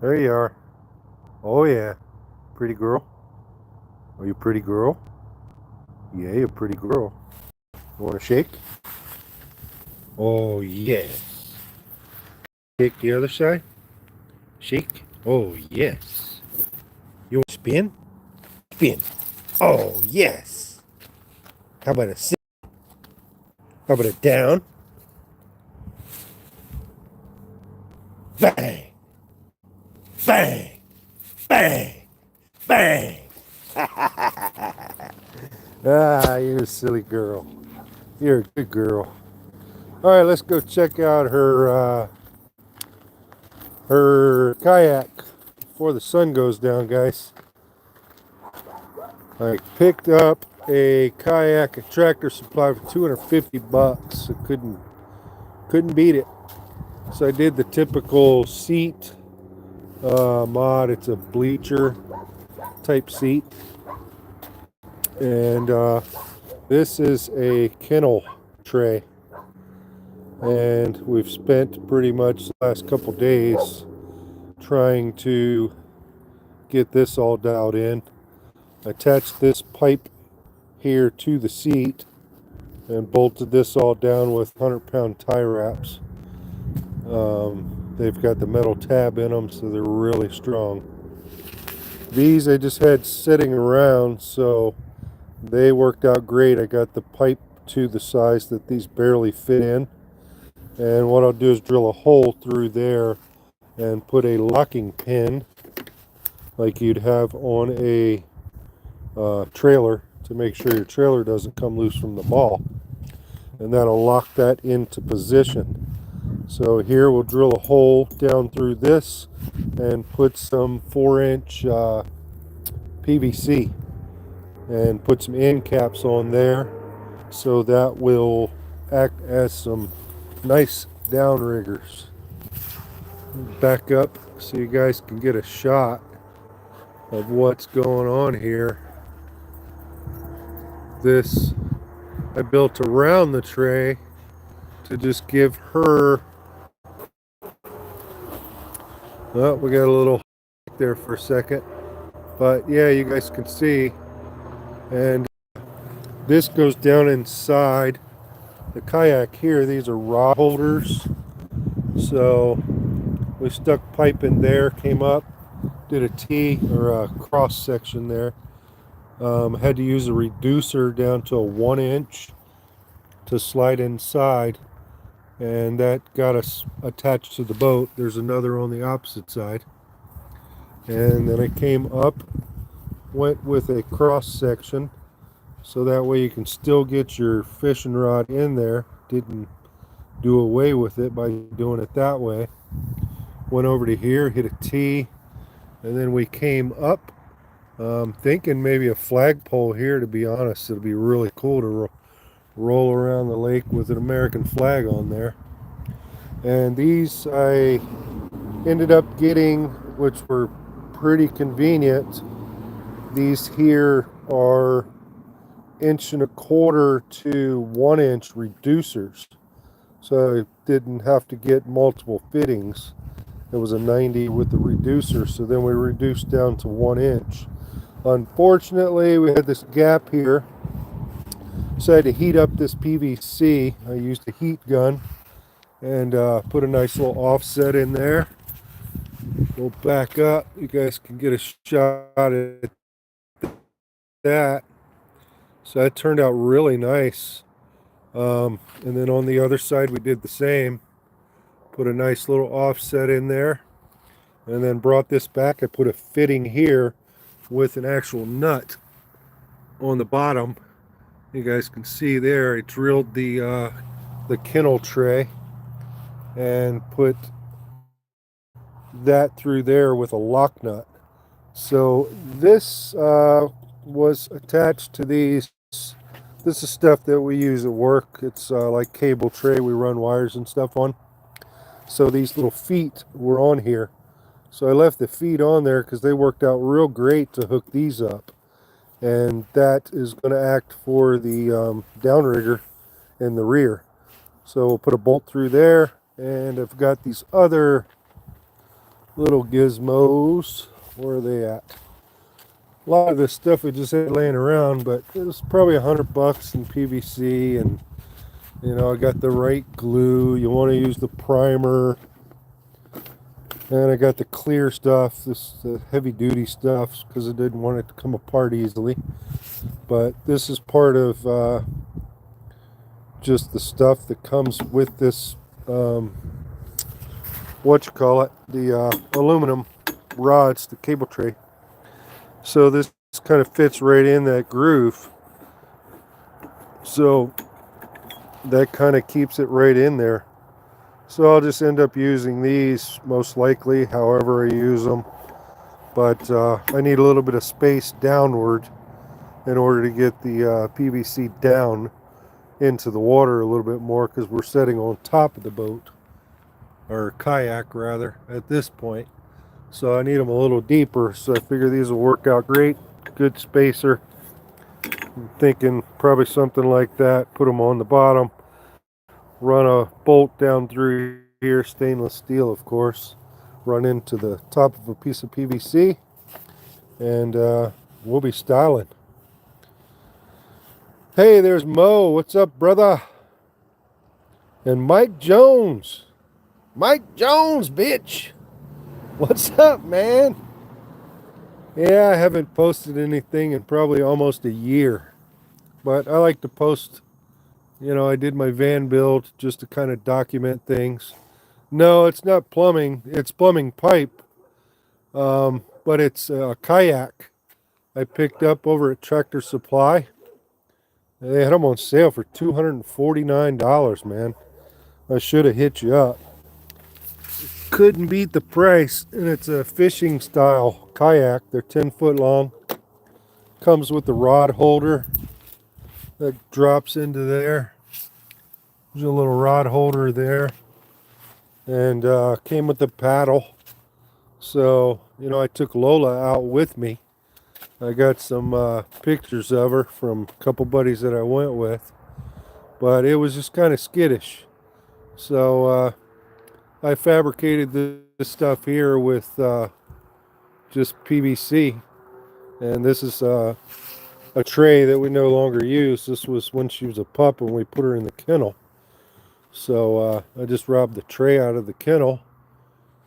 There you are. Oh yeah. Pretty girl. Are you a pretty girl? Yeah, you're a pretty girl. You want to shake? Oh yes. Shake the other side. Shake. Oh yes. You want to spin? Spin. Oh yes. How about a sit? How about a down? Bang. Bang. Bang. Bang. Ah, you're a silly girl. You're a good girl. All right, let's go check out her kayak before the sun goes down, guys. I picked up a kayak at Tractor Supply for 250 bucks. I couldn't beat it. So I did the typical seat mod. It's a bleacher type seat, and this is a kennel tray. And we've spent pretty much the last couple days trying to get this all dialed in. I attached this pipe here to the seat and bolted this all down with 100-pound tie wraps. They've got the metal tab in them, so they're really strong. These I just had sitting around, so they worked out great. I got the pipe to the size that these barely fit in, and what I'll do is drill a hole through there and put a locking pin like you'd have on a trailer to make sure your trailer doesn't come loose from the ball, and that'll lock that into position. So here we'll drill a hole down through this and put some 4-inch PVC and put some end caps on there, so that will act as some nice downriggers. Back up so you guys can get a shot of what's going on here. This I built around the tray to just give her, well, we got a little there for a second, but yeah, you guys can see. And this goes down inside the kayak here. These are rod holders, so we stuck pipe in there, came up, did a T or a cross section there. Had to use a reducer down to a 1-inch to slide inside, and that got us attached to the boat. There's another on the opposite side, and then I came up, went with a cross section, so that way you can still get your fishing rod in there. Didn't do away with it by doing it that way. Went over to here, hit a T, and then we came up, thinking maybe a flagpole here. To be honest, it'll be really cool to roll around the lake with an American flag on there. And these I ended up getting, which were pretty convenient. These here are 1.25 to 1-inch reducers, so I didn't have to get multiple fittings. It was a 90 with the reducer, so then we reduced down to 1-inch. Unfortunately, we had this gap here, so I had to heat up this PVC. I used a heat gun and put a nice little offset in there. We'll back up. You guys can get a shot at that. So that turned out really nice. And then on the other side, we did the same. Put a nice little offset in there. And then brought this back. I put a fitting here with an actual nut on the bottom. You guys can see there, I drilled the kennel tray and put that through there with a lock nut. So this was attached to these. This is stuff that we use at work. It's like cable tray we run wires and stuff on. So these little feet were on here. So I left the feet on there because they worked out real great to hook these up. And that is going to act for the downrigger in the rear. So we'll put a bolt through there, and I've got these other little gizmos. Where are they at? A lot of this stuff we just had laying around, but it was probably $100 in PVC, and I got the right glue. You want to use the primer, and I got the clear stuff, this heavy duty stuff, because I didn't want it to come apart easily. But this is part of just the stuff that comes with this, the aluminum rods, the cable tray. So this kind of fits right in that groove. So that kind of keeps it right in there. So I'll just end up using these most likely, however I use them. But I need a little bit of space downward in order to get the PVC down into the water a little bit more, because we're sitting on top of the boat, or kayak rather, at this point. So I need them a little deeper, so I figure these will work out great. Good spacer. I'm thinking probably something like that. Put them on the bottom, run a bolt down through here, stainless steel of course, run into the top of a piece of PVC, and we'll be styling. Hey, there's Mo. What's up, brother? And Mike Jones. Mike Jones, bitch. What's up, man? Yeah, I haven't posted anything in probably almost a year. But I like to post, I did my van build just to kind of document things. No, it's not plumbing. It's plumbing pipe. But it's a kayak I picked up over at Tractor Supply. They had them on sale for $249, man. I should have hit you up. Couldn't beat the price, and it's a fishing style kayak. They're 10 foot long. Comes with the rod holder that drops into there. There's a little rod holder there, and came with the paddle. So I took Lola out with me. I got some pictures of her from a couple buddies that I went with, but it was just kind of skittish. So I fabricated this stuff here with just PVC, and this is a tray that we no longer use. This was when she was a pup and we put her in the kennel. So I just robbed the tray out of the kennel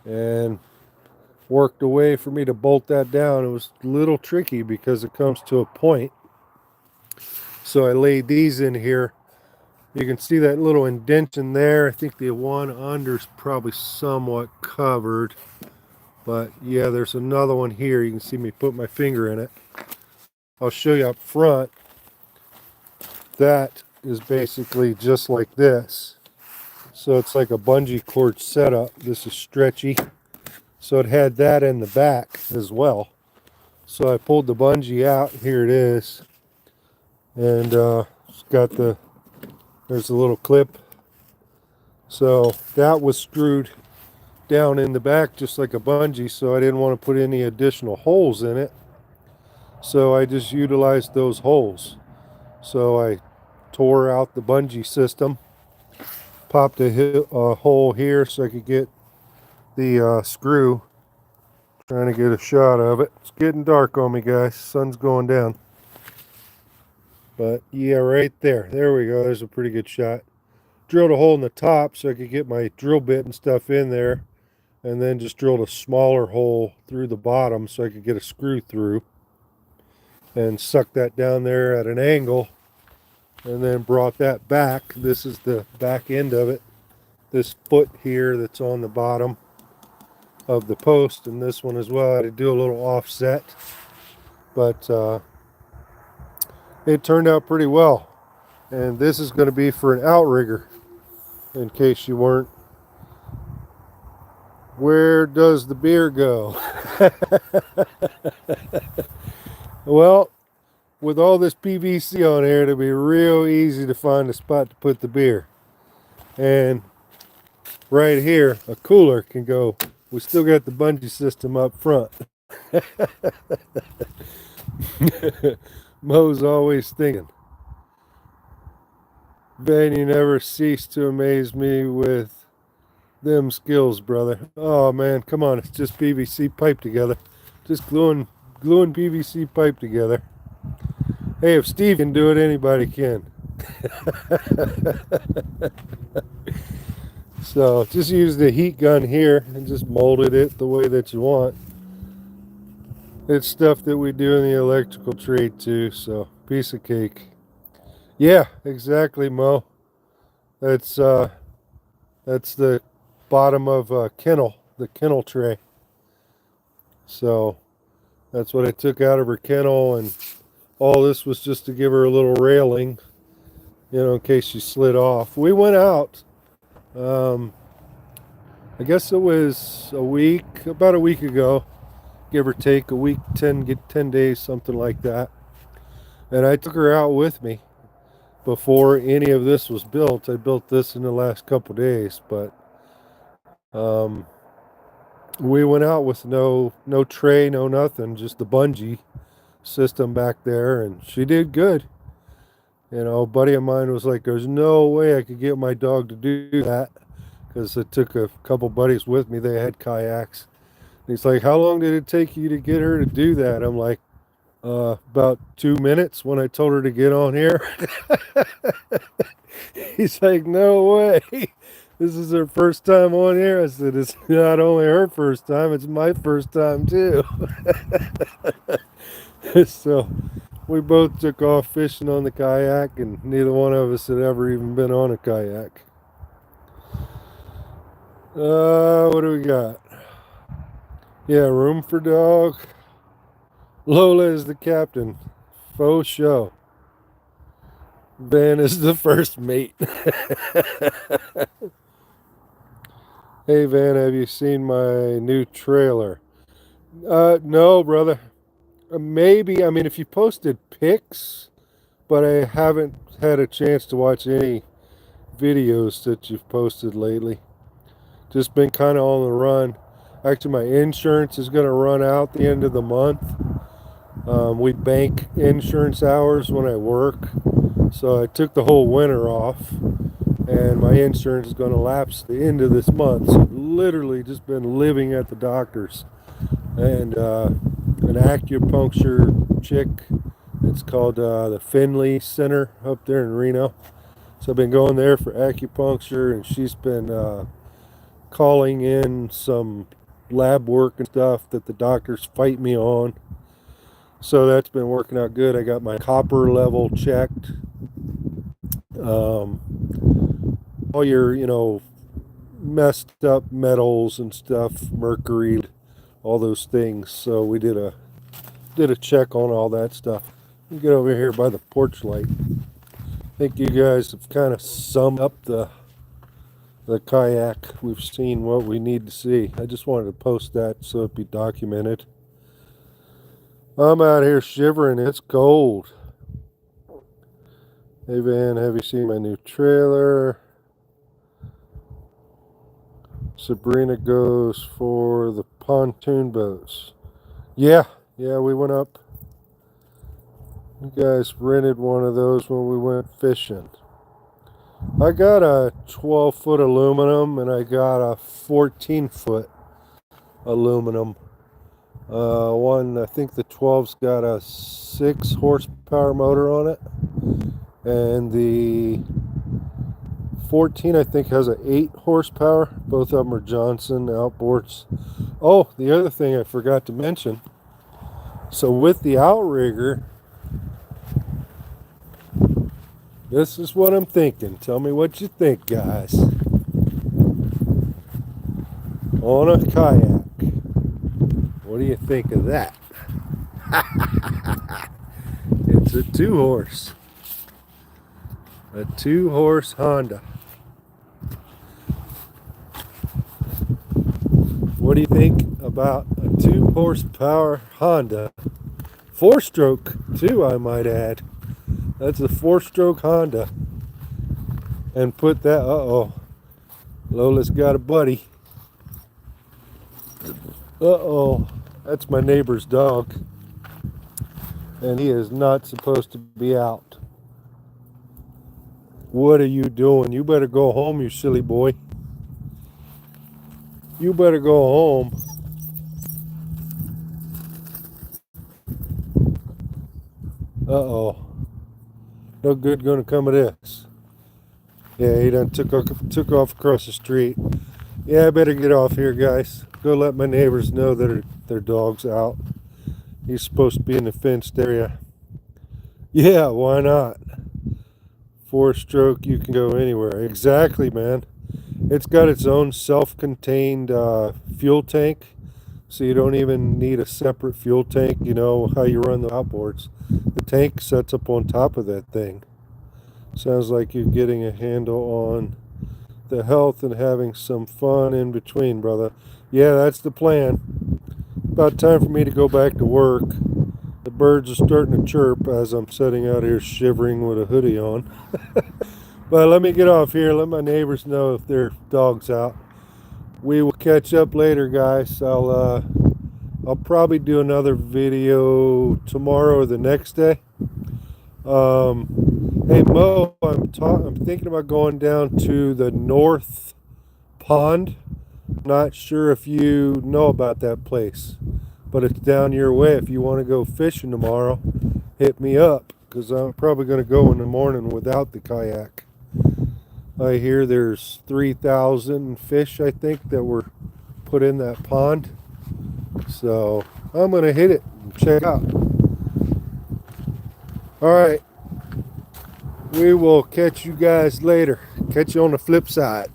and worked a way for me to bolt that down. It was a little tricky because it comes to a point. So I laid these in here. You can see that little indentation there. I think the one under is probably somewhat covered. But yeah, there's another one here. You can see me put my finger in it. I'll show you up front. That is basically just like this. So it's like a bungee cord setup. This is stretchy. So it had that in the back as well. So I pulled the bungee out. Here it is. And it's got there's a little clip. So that was screwed down in the back just like a bungee. So I didn't want to put any additional holes in it. So I just utilized those holes. So I tore out the bungee system. Popped a hole here so I could get the screw. Trying to get a shot of it. It's getting dark on me, guys. Sun's going down. But yeah, right there. There we go. There's a pretty good shot. Drilled a hole in the top so I could get my drill bit and stuff in there. And then just drilled a smaller hole through the bottom so I could get a screw through. And suck that down there at an angle. And then brought that back. This is the back end of it. This foot here that's on the bottom of the post, and this one as well. I had to do a little offset, but it turned out pretty well. And this is going to be for an outrigger, in case you weren't. Where does the beer go? Well, with all this PVC on here, it'll be real easy to find a spot to put the beer. And right here, a cooler can go. We still got the bungee system up front. Mo's always thinking. Ben, you never cease to amaze me with Them skills, brother. Oh man, come on, it's just PVC pipe together. Just gluing PVC pipe together. Hey, if Steve can do it, anybody can. So just use the heat gun here and just molded it the way that you want. It's stuff that we do in the electrical trade too, so piece of cake. Yeah, exactly, Mo. That's that's the bottom of a kennel, the kennel tray. So that's what I took out of her kennel, and all this was just to give her a little railing, in case she slid off. We went out. I guess it was about a week ago, give or take a week, 10 days, something like that. And I took her out with me before any of this was built. I built this in the last couple days, but um, we went out with no tray, no nothing, just the bungee system back there, and she did good. A buddy of mine was like, "There's no way I could get my dog to do that," because I took a couple buddies with me. They had kayaks. And he's like, "How long did it take you to get her to do that?" I'm like, about 2 minutes when I told her to get on here. He's like, "No way. This is her first time on here." I said, "It's not only her first time, it's my first time too." So we both took off fishing on the kayak, and neither one of us had ever even been on a kayak. What do we got? Yeah, room for dog. Lola is the captain. Faux show. Van is the first mate. Hey Van, have you seen my new trailer? No, brother. Maybe. I mean, if you posted pics, but I haven't had a chance to watch any videos that you've posted lately. Just been kind of on the run. Actually, my insurance is going to run out the end of the month. We bank insurance hours when I work, so I took the whole winter off, and my insurance is going to lapse the end of this month. So literally just been living at the doctor's, and an acupuncture chick. It's called the Finley Center up there in Reno. So I've been going there for acupuncture, and she's been calling in some lab work and stuff that the doctors fight me on. So that's been working out good. I got my copper level checked. All your, messed up metals and stuff, mercury, all those things. So we did a check on all that stuff. You get over here by the porch light. I think you guys have kind of summed up the kayak. We've seen what we need to see. I just wanted to post that so it'd be documented. I'm out here shivering. It's cold. Hey Van, have you seen my new trailer? Sabrina goes for the pontoon boats. Yeah, we went up. You guys rented one of those when we went fishing. I got a 12-foot aluminum, and I got a 14-foot aluminum. One, I think the 12's got a 6 horsepower motor on it, and the 14 I think has an 8 horsepower. Both of them are Johnson outboards. Oh, the other thing I forgot to mention, so with the outrigger, this is what I'm thinking. Tell me what you think, guys. On a kayak. What do you think of that? It's a 2-horse. A 2-horse Honda. What do you think about a 2-horsepower Honda? 4-stroke, too, I might add. That's a 4-stroke Honda. And put that, Lola's got a buddy. That's my neighbor's dog. And he is not supposed to be out. What are you doing? You better go home, you silly boy. You better go home. Uh-oh. No good gonna come of this. Yeah, he done took off across the street. Yeah, I better get off here, guys. Go let my neighbors know that their dog's out. He's supposed to be in the fenced area. Yeah, why not? 4-stroke, you can go anywhere. Exactly, man. It's got its own self-contained fuel tank, so you don't even need a separate fuel tank. You know how you run the outboards. The tank sets up on top of that thing. Sounds like you're getting a handle on the health and having some fun in between, brother. Yeah, that's the plan. About time for me to go back to work. The birds are starting to chirp as I'm sitting out here shivering with a hoodie on. But let me get off here. Let my neighbors know if their dog's out. We will catch up later, guys. I'll probably do another video tomorrow or the next day. Hey Mo, I'm thinking about going down to the North Pond. Not sure if you know about that place, but it's down your way. If you want to go fishing tomorrow, hit me up because I'm probably going to go in the morning without the kayak. I hear there's 3,000 fish, I think, that were put in that pond. So I'm going to hit it and check out. All right. We will catch you guys later. Catch you on the flip side.